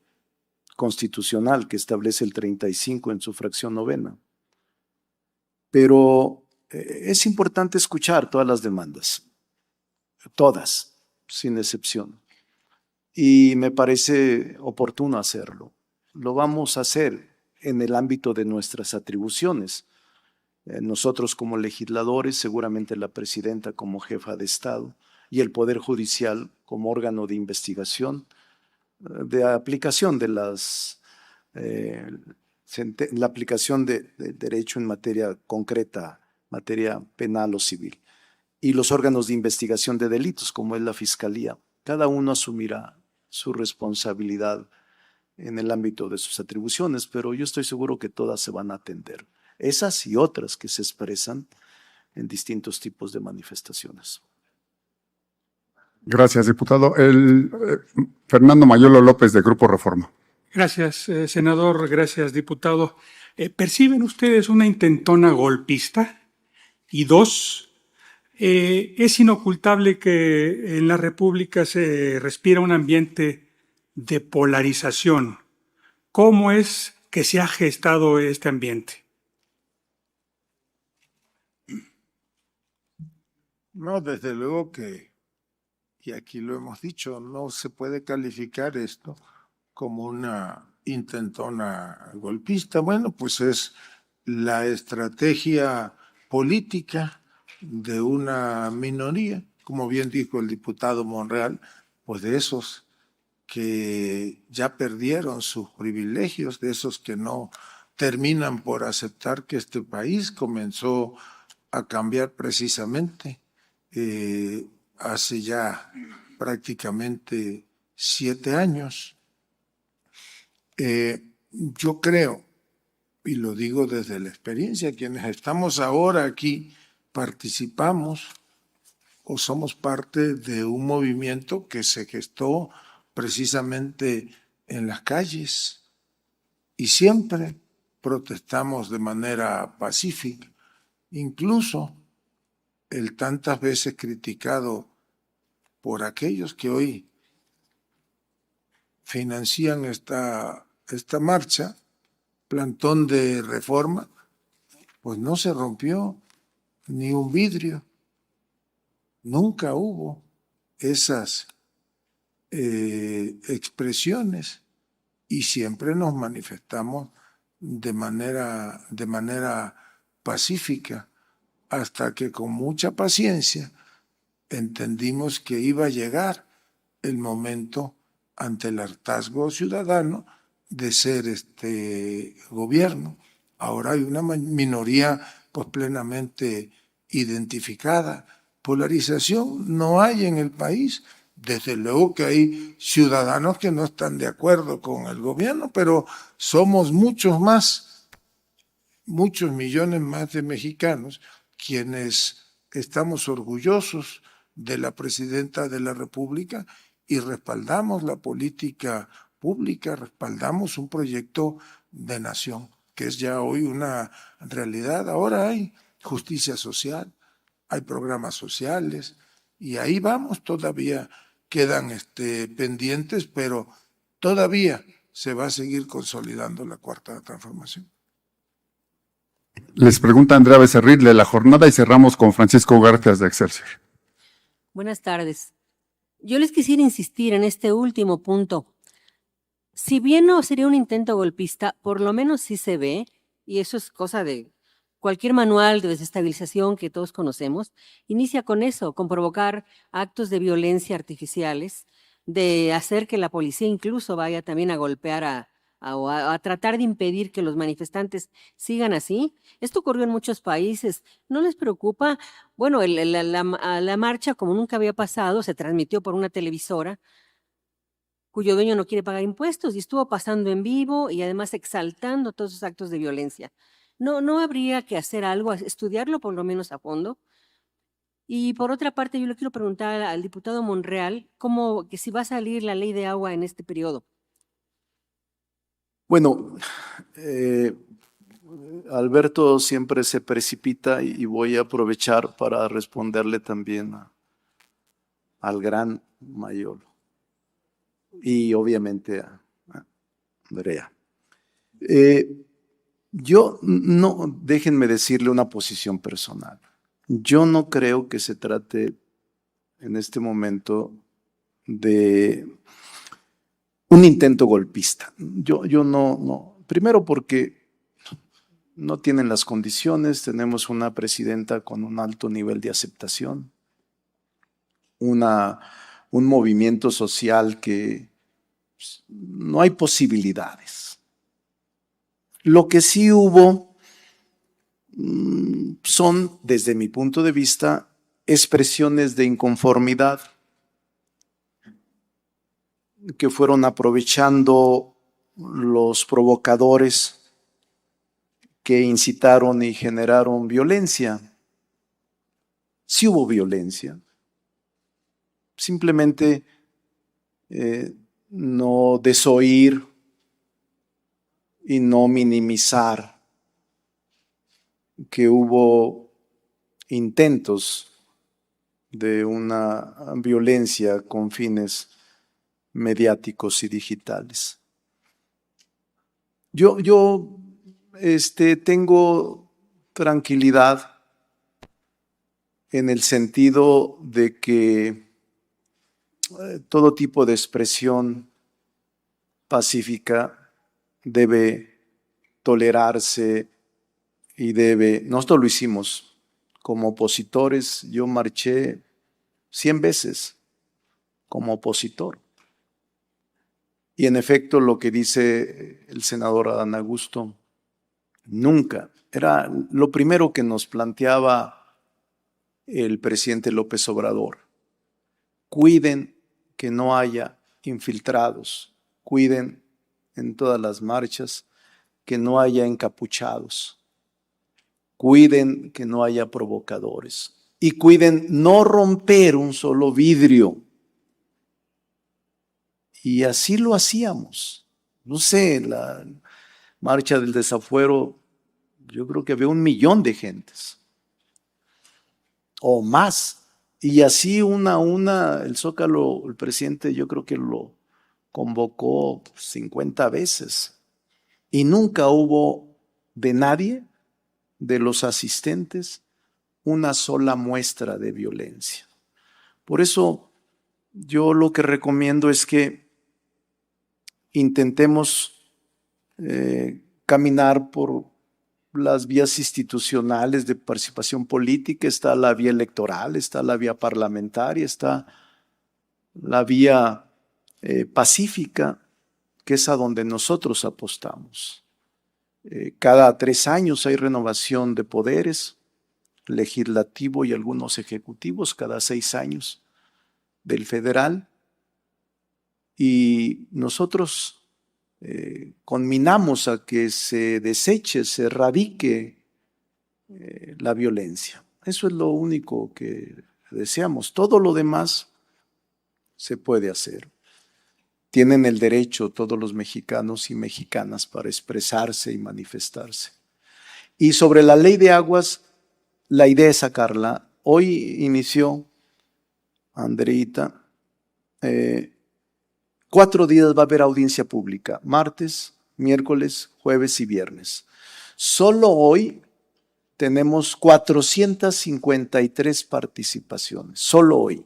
constitucional que establece el 35 en su fracción 9ª. Pero es importante escuchar todas las demandas, todas, sin excepción. Y me parece oportuno hacerlo. Lo vamos a hacer en el ámbito de nuestras atribuciones. Nosotros como legisladores, seguramente la presidenta como jefa de Estado y el Poder Judicial como órgano de investigación, de aplicación de la aplicación de derecho en materia concreta, materia penal o civil, y los órganos de investigación de delitos, como es la Fiscalía. Cada uno asumirá su responsabilidad en el ámbito de sus atribuciones, pero yo estoy seguro que todas se van a atender, esas y otras que se expresan en distintos tipos de manifestaciones. Gracias, diputado. Fernando Mayolo López de Grupo Reforma. Gracias, senador. Gracias, diputado. ¿Perciben ustedes una intentona golpista? Y 2, es inocultable que en la República se respira un ambiente de polarización. ¿Cómo es que se ha gestado este ambiente? No, desde luego que, y aquí lo hemos dicho, no se puede calificar esto como una intentona golpista. Bueno, pues es la estrategia política de una minoría, como bien dijo el diputado Monreal, pues de esos que ya perdieron sus privilegios, de esos que no terminan por aceptar que este país comenzó a cambiar precisamente hace ya prácticamente 7 años. Yo creo, y lo digo desde la experiencia, quienes estamos ahora aquí participamos o somos parte de un movimiento que se gestó precisamente en las calles y siempre protestamos de manera pacífica, incluso el tantas veces criticado por aquellos que hoy financian esta marcha, plantón de Reforma, pues no se rompió ni un vidrio. Nunca hubo esas expresiones y siempre nos manifestamos de manera pacífica, hasta que con mucha paciencia entendimos que iba a llegar el momento ante el hartazgo ciudadano de ser este gobierno. Ahora hay una minoría pues plenamente identificada. Polarización no hay en el país. Desde luego que hay ciudadanos que no están de acuerdo con el gobierno, pero somos muchos más, muchos millones más de mexicanos quienes estamos orgullosos de la presidenta de la República y respaldamos la política pública, respaldamos un proyecto de nación, que es ya hoy una realidad. Ahora hay justicia social, hay programas sociales, y ahí vamos, todavía quedan pendientes, pero todavía se va a seguir consolidando la cuarta transformación. Les pregunta Andrea Becerril de La Jornada y cerramos con Francisco Garfias de Excelsior. Buenas tardes. Yo les quisiera insistir en este último punto. Si bien no sería un intento golpista, por lo menos sí se ve, y eso es cosa de cualquier manual de desestabilización que todos conocemos, inicia con eso, con provocar actos de violencia artificiales, de hacer que la policía incluso vaya también a golpear a tratar de impedir que los manifestantes sigan así. Esto ocurrió en muchos países. ¿No les preocupa? Bueno, la marcha, como nunca había pasado, se transmitió por una televisora cuyo dueño no quiere pagar impuestos y estuvo pasando en vivo y además exaltando todos esos actos de violencia. ¿No habría que hacer algo, estudiarlo por lo menos a fondo? Y por otra parte, yo le quiero preguntar al diputado Monreal que si va a salir la ley de agua en este periodo. Bueno, Alberto siempre se precipita y voy a aprovechar para responderle también al gran mayor y obviamente a Andrea. Yo no, déjenme decirle una posición personal. Yo no creo que se trate en este momento de un intento golpista. Yo no. Primero porque no tienen las condiciones, tenemos una presidenta con un alto nivel de aceptación, un movimiento social que no hay posibilidades. Lo que sí hubo son, desde mi punto de vista, expresiones de inconformidad que fueron aprovechando los provocadores que incitaron y generaron violencia. Sí hubo violencia. Simplemente no desoír y no minimizar que hubo intentos de una violencia con fines mediáticos y digitales. Yo tengo tranquilidad en el sentido de que todo tipo de expresión pacífica debe tolerarse y nosotros lo hicimos como opositores. Yo marché 100 veces como opositor. Y en efecto, lo que dice el senador Adán Augusto, nunca, era lo primero que nos planteaba el presidente López Obrador. Cuiden que no haya infiltrados, cuiden en todas las marchas que no haya encapuchados, cuiden que no haya provocadores y cuiden no romper un solo vidrio. Y así lo hacíamos. No sé, la marcha del desafuero, yo creo que había 1 millón de gentes o más. Y así una a una, el Zócalo, el presidente yo creo que lo convocó 50 veces. Y nunca hubo de nadie, de los asistentes, una sola muestra de violencia. Por eso yo lo que recomiendo es que intentemos caminar por las vías institucionales de participación política. Está la vía electoral, está la vía parlamentaria, está la vía pacífica, que es a donde nosotros apostamos. Cada 3 años hay renovación de poderes, legislativo y algunos ejecutivos, cada 6 años del federal. Y nosotros conminamos a que se deseche, se erradique la violencia. Eso es lo único que deseamos. Todo lo demás se puede hacer. Tienen el derecho todos los mexicanos y mexicanas para expresarse y manifestarse. Y sobre la ley de aguas, la idea es sacarla. Hoy inició, Andreita, 4 días va a haber audiencia pública, martes, miércoles, jueves y viernes. Solo hoy tenemos 453 participaciones, solo hoy,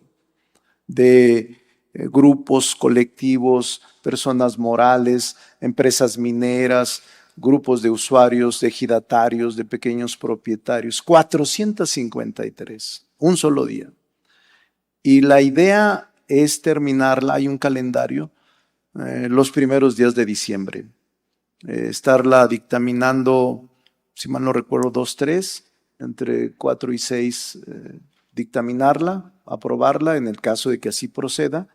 de grupos, colectivos, personas morales, empresas mineras, grupos de usuarios, de ejidatarios, de pequeños propietarios, 453, un solo día. Y la idea es terminarla, hay un calendario, los primeros días de diciembre. Estarla dictaminando, si mal no recuerdo, 2, 3, entre 4 y 6, dictaminarla, aprobarla en el caso de que así proceda,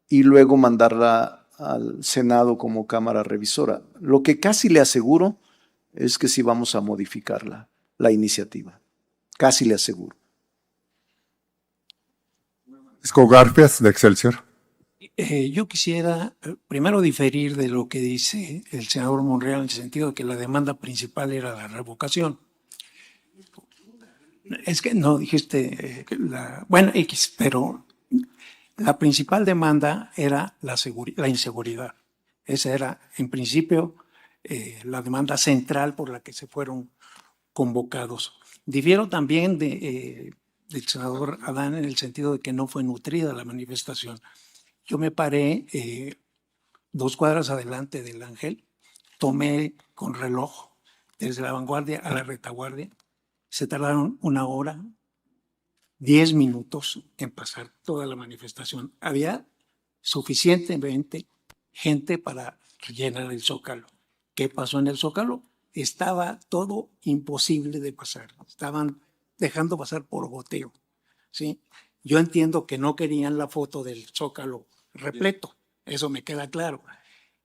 y luego mandarla al Senado como Cámara Revisora. Lo que casi le aseguro es que sí vamos a modificarla, la iniciativa. Casi le aseguro. Francisco Garfias, de Excelsior. Yo quisiera primero diferir de lo que dice el senador Monreal en el sentido de que la demanda principal era la revocación. Es que no dijiste, bueno, X, pero la principal demanda era la inseguridad. Esa era, en principio, la demanda central por la que se fueron convocados. Difiero también del senador Adán en el sentido de que no fue nutrida la manifestación. Yo me paré 2 cuadras adelante del Ángel, tomé con reloj desde la vanguardia a la retaguardia. Se tardaron 1 hora, 10 minutos en pasar toda la manifestación. Había suficientemente gente para llenar el Zócalo. ¿Qué pasó en el Zócalo? Estaba todo imposible de pasar. Estaban dejando pasar por goteo, ¿sí? Yo entiendo que no querían la foto del Zócalo repleto, eso me queda claro.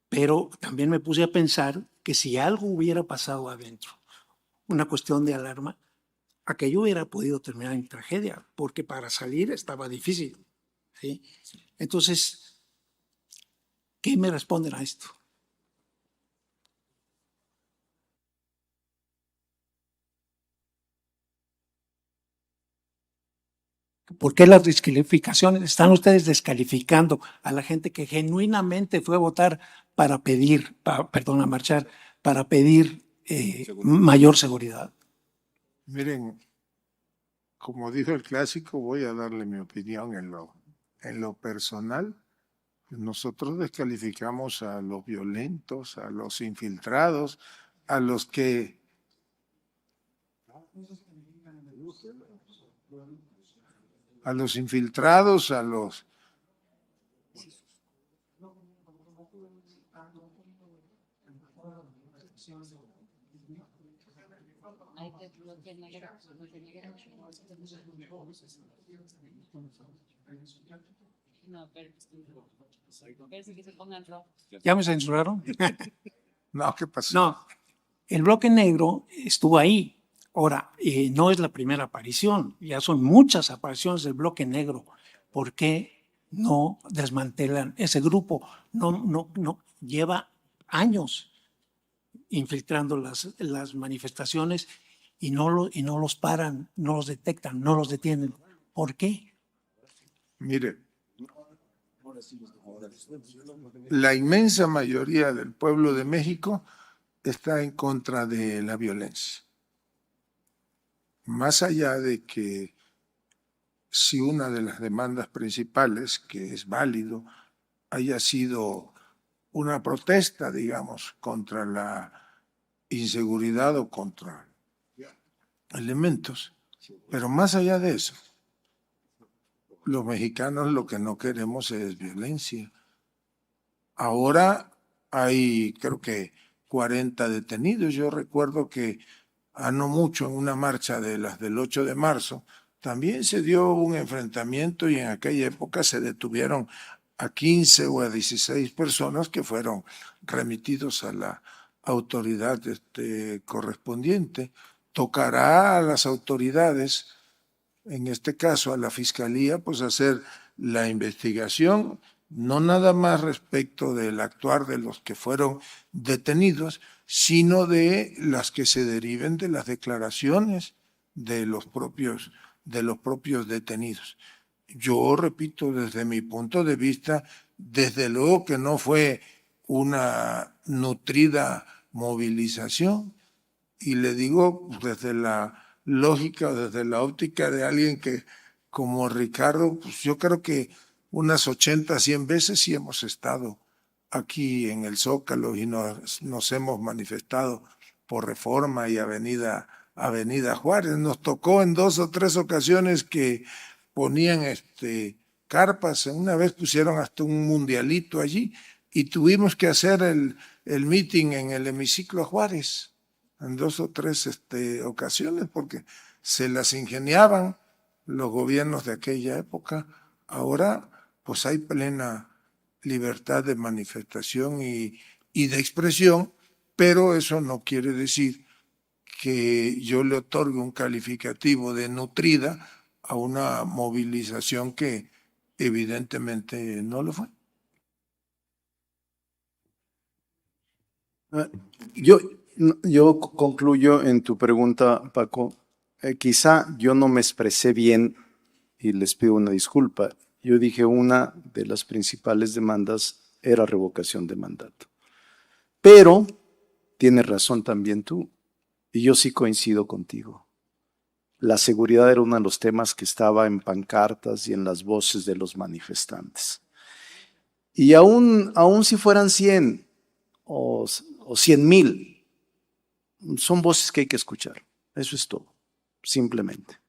Pero también me puse a pensar que si algo hubiera pasado adentro, una cuestión de alarma, aquello hubiera podido terminar en tragedia, porque para salir estaba difícil, ¿sí? Entonces, ¿qué me responden a esto? ¿Por qué las descalificaciones? Están ustedes descalificando a la gente que genuinamente fue a votar para pedir, a marchar, para pedir mayor seguridad. Miren, como dijo el clásico, voy a darle mi opinión en lo personal. Nosotros descalificamos a los violentos, a los infiltrados, a los que infiltrados, a los ¿Ya me censuraron? No, ¿qué pasó? No, el bloque negro estuvo ahí. Ahora, no es la primera aparición, ya son muchas apariciones del bloque negro. ¿Por qué no desmantelan ese grupo? No, lleva años infiltrando las manifestaciones y no los paran, no los detectan, no los detienen. ¿Por qué? Mire, la inmensa mayoría del pueblo de México está en contra de la violencia. Más allá de que si una de las demandas principales, que es válido, haya sido una protesta, digamos, contra la inseguridad o contra elementos, pero más allá de eso, los mexicanos lo que no queremos es violencia. Ahora hay, creo que 40 detenidos. Yo recuerdo que no mucho en una marcha de las del 8 de marzo, también se dio un enfrentamiento y en aquella época se detuvieron a 15 o a 16 personas que fueron remitidos a la autoridad correspondiente. Tocará a las autoridades, en este caso a la Fiscalía, pues hacer la investigación, no nada más respecto del actuar de los que fueron detenidos, sino de las que se deriven de las declaraciones de los propios detenidos. Yo repito, desde mi punto de vista, desde luego que no fue una nutrida movilización, y le digo desde la lógica, desde la óptica de alguien que, como Ricardo, pues yo creo que unas 80, 100 veces sí hemos estado aquí en el Zócalo y nos hemos manifestado por Reforma y Avenida Juárez. Nos tocó en 2 o 3 ocasiones que ponían carpas. Una vez pusieron hasta un mundialito allí y tuvimos que hacer el meeting en el hemiciclo Juárez en 2 o 3 ocasiones porque se las ingeniaban los gobiernos de aquella época. Ahora pues hay plena libertad de manifestación y de expresión, pero eso no quiere decir que yo le otorgue un calificativo de nutrida a una movilización que evidentemente no lo fue. Yo concluyo en tu pregunta, Paco. Quizá yo no me expresé bien y les pido una disculpa. Yo dije una de las principales demandas era revocación de mandato. Pero tienes razón también tú, y yo sí coincido contigo. La seguridad era uno de los temas que estaba en pancartas y en las voces de los manifestantes. Y aún si fueran 100 o 100,000, son voces que hay que escuchar. Eso es todo, simplemente.